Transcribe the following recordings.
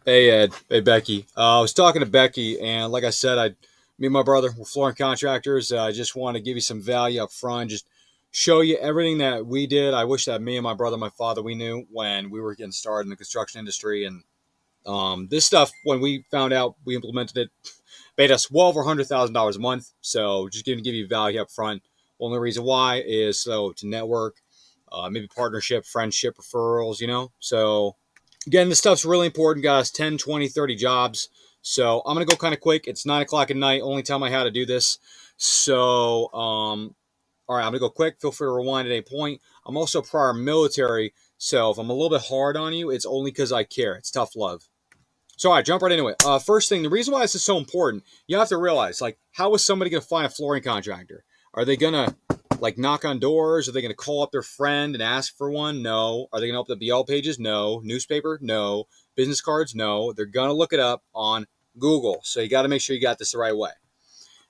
Hey Ed, hey Becky. I was talking to Becky, and like I said, me and my brother, we're flooring contractors. I just want to give you some value up front, just show you everything that we did. I wish that me and my brother, my father, we knew when we were getting started in the construction industry, and this stuff when we found out we implemented it, paid us well over $100,000 a month. So just going to give you value up front. Only reason why is so to network, maybe partnership, friendship, referrals. So again, this stuff's really important, guys. 10, 20, 30 jobs. So I'm going to go kind of quick. It's 9 o'clock at night. Only time I had to do this. So, all right, I'm going to go quick. Feel free to rewind at any point. I'm also prior military. So if I'm a little bit hard on you, it's only because I care. It's tough love. So, all right, jump right into it. First thing, the reason why this is so important, you have to realize, like, how is somebody going to find a flooring contractor? Are they going to, like, knock on doors? Are they going to call up their friend and ask for one? No. Are they going to open up the Yelp pages? No. Newspaper? No. Business cards? No. They're going to look it up on Google. So you got to make sure you got this the right way.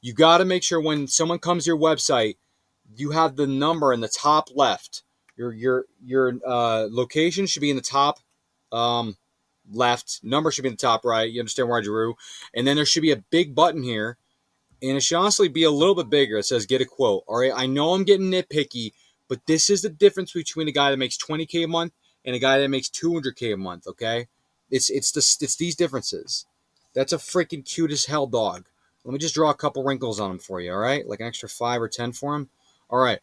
You got to make sure when someone comes to your website, you have the number in the top left. Your location should be in the top um, left. Number should be in the top right. You understand where I drew? And then there should be a big button here, and it should honestly be a little bit bigger. It says "Get a quote." All right, I know I'm getting nitpicky, but this is the difference between a guy that makes 20K a month and a guy that makes 200K a month. Okay, it's these differences. That's a freaking cute as hell dog. Let me just draw a couple wrinkles on him for you. All right, like an extra 5 or 10 for him. All right,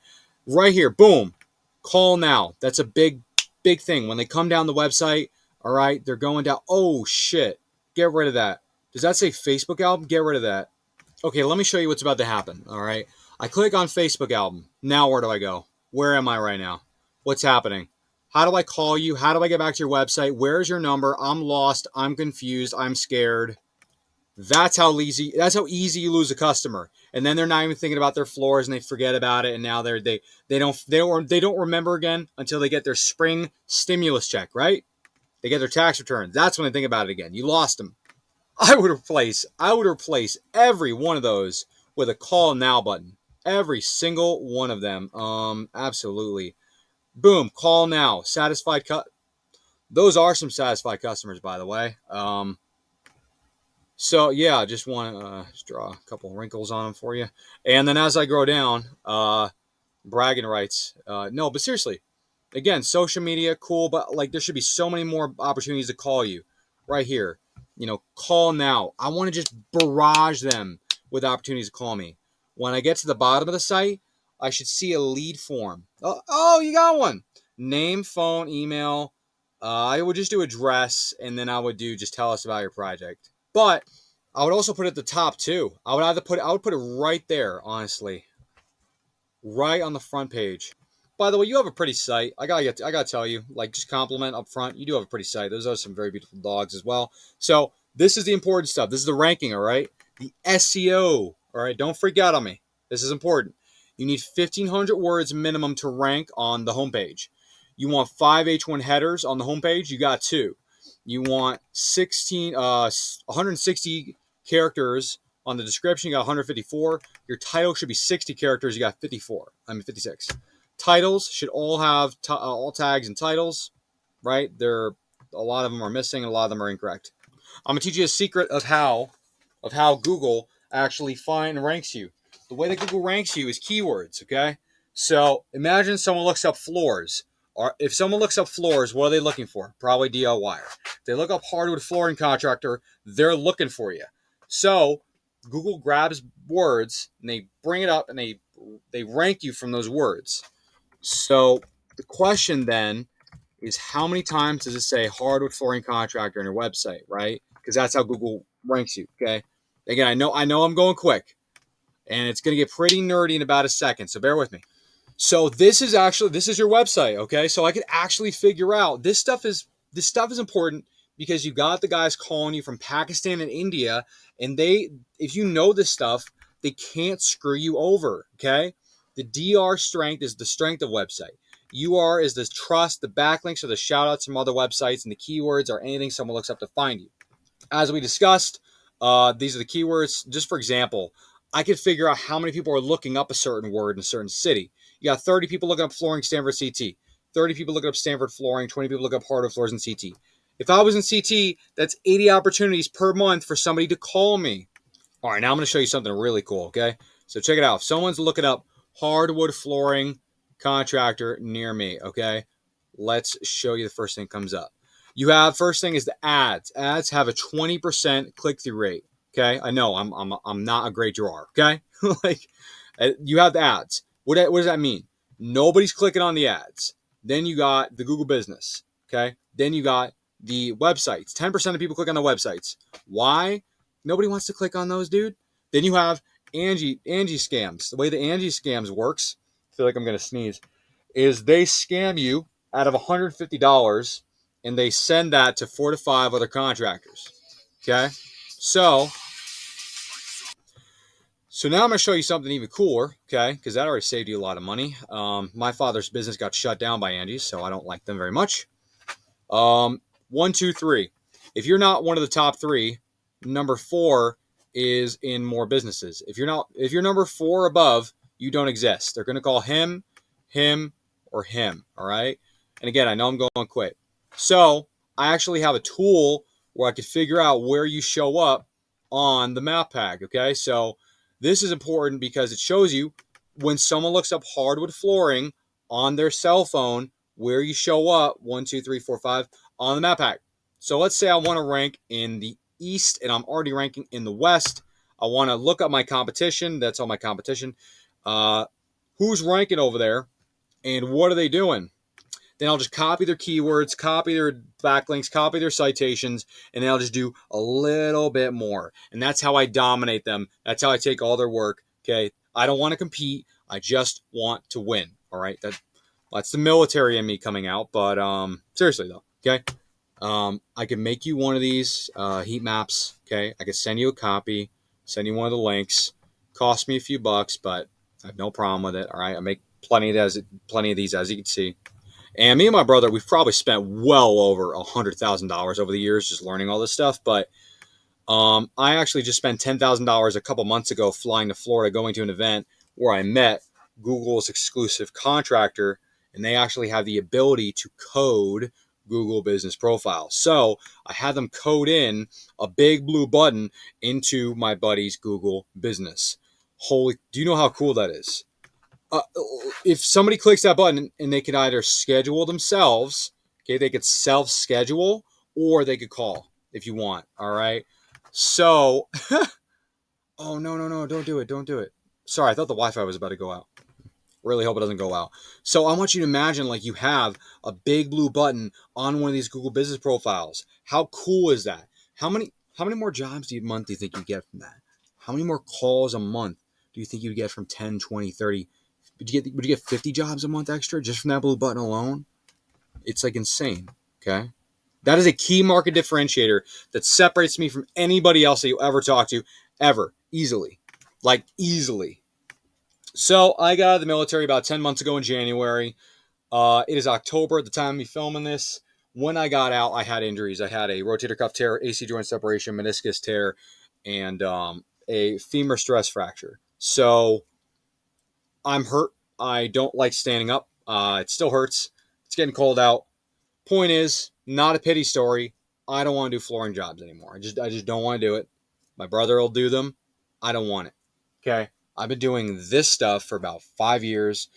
right here, boom. Call now. That's a big thing. When they come down the website, all right, they're going down. Oh shit, get rid of that. Does that say Facebook album? Get rid of that. Okay, let me show you what's about to happen. All right, I click on Facebook album. Now where do I go? Where am I right now? What's happening? How do I call you? How do I get back to your website? Where's your number? I'm lost. I'm confused. I'm scared. That's how easy you lose a customer. And then they're not even thinking about their floors and they forget about it. And now they don't remember again until they get their spring stimulus check, right? They get their tax return. That's when they think about it again. You lost them. I would replace every one of those with a call now button. Every single one of them. Absolutely. Boom, call now. Satisfied those are some satisfied customers, by the way. So yeah, I just want to just draw a couple wrinkles on them for you. And then as I go down, bragging rights. No, but seriously, again, social media, cool, but like there should be so many more opportunities to call you right here. Call now. I want to just barrage them with opportunities to call me. When I get to the bottom of the site, I should see a lead form. Oh, you got one. Name, phone, email. I would just do address, and then I would do just tell us about your project. But I would also put it at the top too. I would put it right there, honestly, right on the front page. By the way, you have a pretty site. I gotta tell you, like just compliment up front. You do have a pretty site. Those are some very beautiful dogs as well. So this is the important stuff. This is the ranking, all right. The SEO, all right. Don't freak out on me. This is important. You need 1,500 words minimum to rank on the homepage. You want 5 H1 headers on the homepage. You got two. You want 160 characters on the description. You got 154. Your title should be 60 characters. You got 54. 56. Titles should all have all tags and titles, right? A lot of them are missing, and a lot of them are incorrect. I'm gonna teach you a secret of how Google actually finds and ranks you. The way that Google ranks you is keywords. Okay, so imagine someone looks up floors. Or if someone looks up floors, what are they looking for? Probably DIY. If they look up hardwood flooring contractor, they're looking for you. So Google grabs words and they bring it up and they rank you from those words. So the question then is how many times does it say hardwood flooring contractor on your website, right? Because that's how Google ranks you. Okay. Again, I know I'm going quick, and it's going to get pretty nerdy in about a second. So bear with me. So this is your website. Okay. So I could actually figure out this stuff is important because you got the guys calling you from Pakistan and India, and if you know this stuff, they can't screw you over. Okay. The DR strength is the strength of website. UR is the trust, the backlinks, or the shout outs from other websites, and the keywords are anything someone looks up to find you. As we discussed, these are the keywords. Just for example, I could figure out how many people are looking up a certain word in a certain city. You got 30 people looking up flooring Stanford CT, 30 people looking up Stanford flooring, 20 people looking up hardwood floors in CT. If I was in CT, that's 80 opportunities per month for somebody to call me. All right, now I'm going to show you something really cool, okay? So check it out. If someone's looking up hardwood flooring contractor near me, okay? Let's show you the first thing that comes up. You have, first thing is the ads. Ads have a 20% click-through rate, okay? I know I'm not a great drawer, okay? Like, you have the ads. What does that mean? Nobody's clicking on the ads. Then you got the Google business, okay? Then you got the websites. 10% of people click on the websites. Why? Nobody wants to click on those, dude. Then you have Angie scams. The way the Angie scams works, I feel like I'm gonna sneeze, is they scam you out of $150 and they send that to 4 to 5 other contractors. Okay? So so now I'm gonna show you something even cooler, okay? Because that already saved you a lot of money. My father's business got shut down by Angie's, so I don't like them very much. Um, 1, 2, 3. If you're not one of the top three, number 4 is in more businesses. If you're number 4 above, you don't exist. They're gonna call him, or him. All right. And again, I know I'm going quick. So I actually have a tool where I could figure out where you show up on the map pack. Okay. So this is important because it shows you when someone looks up hardwood flooring on their cell phone where you show up 1, 2, 3, 4, 5 on the map pack. So let's say I want to rank in the east and I'm already ranking in the west. I want to look up my competition. That's all my competition. Who's ranking over there and what are they doing? Then I'll just copy their keywords, copy their backlinks, copy their citations, and then I'll just do a little bit more. And that's how I dominate them. That's how I take all their work. Okay. I don't want to compete. I just want to win. All right. That's the military in me coming out. But seriously though, okay. I can make you one of these heat maps. Okay. I can send you a copy, send you one of the links. Cost me a few bucks, but I have no problem with it. All right. I make plenty of these, as you can see. And me and my brother, we've probably spent well over $100,000 over the years just learning all this stuff. But I actually just spent $10,000 a couple months ago flying to Florida, going to an event where I met Google's exclusive contractor, and they actually have the ability to code Google Business Profile. So I had them code in a big blue button into my buddy's Google Business. Do you know how cool that is? uh, if somebody clicks that button and they can either schedule themselves, okay, they could self-schedule or they could call if you want. All right. So, oh no, don't do it, don't do it. Sorry, I thought the Wi-Fi was about to go out. Really hope it doesn't go out. So I want you to imagine like you have a big blue button on one of these Google Business Profiles. How cool is that? How many more jobs do you month do you think you get from that? How many more calls a month do you think you get from 10, 20, 30? Would you get 50 jobs a month extra just from that blue button alone? It's like insane. Okay. That is a key market differentiator that separates me from anybody else that you ever talk to, ever, easily. Like easily. So I got out of the military about 10 months ago in January. It is October at the time of me filming this. When I got out, I had injuries. I had a rotator cuff tear, AC joint separation, meniscus tear, and a femur stress fracture. So I'm hurt. I don't like standing up. It still hurts. It's getting cold out. Point is, not a pity story. I don't want to do flooring jobs anymore. I just don't want to do it. My brother will do them. I don't want it. Okay. I've been doing this stuff for about 5 years.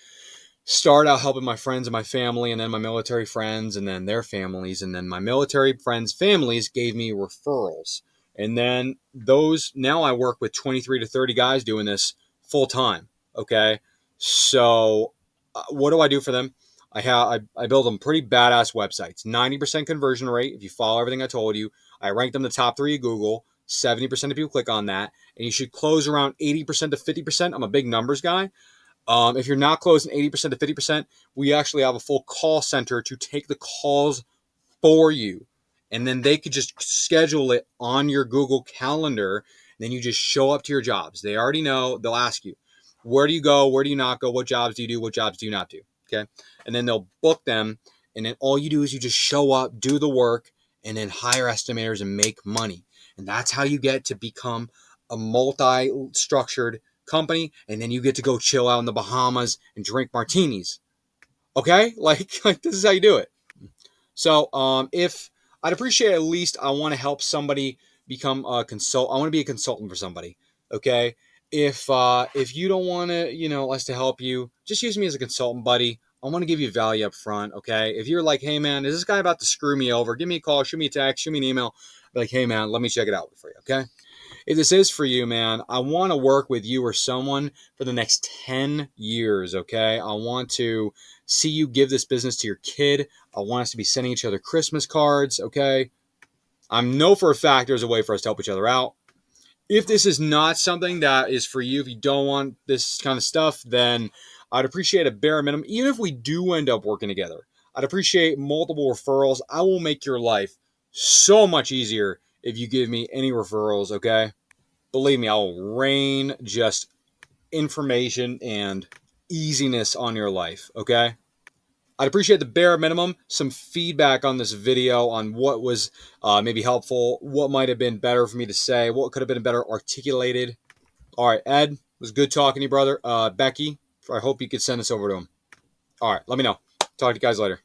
Started out helping my friends and my family, and then my military friends, and then their families, and then my military friends' families gave me referrals. And then now I work with 23 to 30 guys doing this full time. Okay. So what do I do for them? I build them pretty badass websites. 90% conversion rate. If you follow everything I told you, I rank them the top 3 of Google. 70% of people click on that, and you should close around 80% to 50%. I'm a big numbers guy. If you're not closing 80% to 50%, we actually have a full call center to take the calls for you. And then they could just schedule it on your Google Calendar. And then you just show up to your jobs. They already know. They'll ask you, where do you go? Where do you not go? What jobs do you do? What jobs do you not do? Okay. And then they'll book them. And then all you do is you just show up, do the work, and then hire estimators and make money. And that's how you get to become a multi-structured company. And then you get to go chill out in the Bahamas and drink martinis. Okay. Like this is how you do it. So if I'd appreciate at least I want to help somebody become a consult. I want to be a consultant for somebody. Okay. If you don't want to, us to help you, just use me as a consultant, buddy. I want to give you value up front. Okay. If you're like, hey man, is this guy about to screw me over? Give me a call, shoot me a text, shoot me an email. Be like, hey man, let me check it out for you. Okay. If this is for you, man, I want to work with you or someone for the next 10 years, okay? I want to see you give this business to your kid. I want us to be sending each other Christmas cards, okay? I know for a fact there's a way for us to help each other out. If this is not something that is for you, if you don't want this kind of stuff, then I'd appreciate a bare minimum. Even if we do end up working together, I'd appreciate multiple referrals. I will make your life so much easier if you give me any referrals, okay? Believe me, I will rain just information and easiness on your life, okay? I'd appreciate the bare minimum, some feedback on this video on what was maybe helpful, what might have been better for me to say, what could have been better articulated. All right, Ed, it was good talking to you, brother. Becky, I hope you could send this over to him. All right, let me know. Talk to you guys later.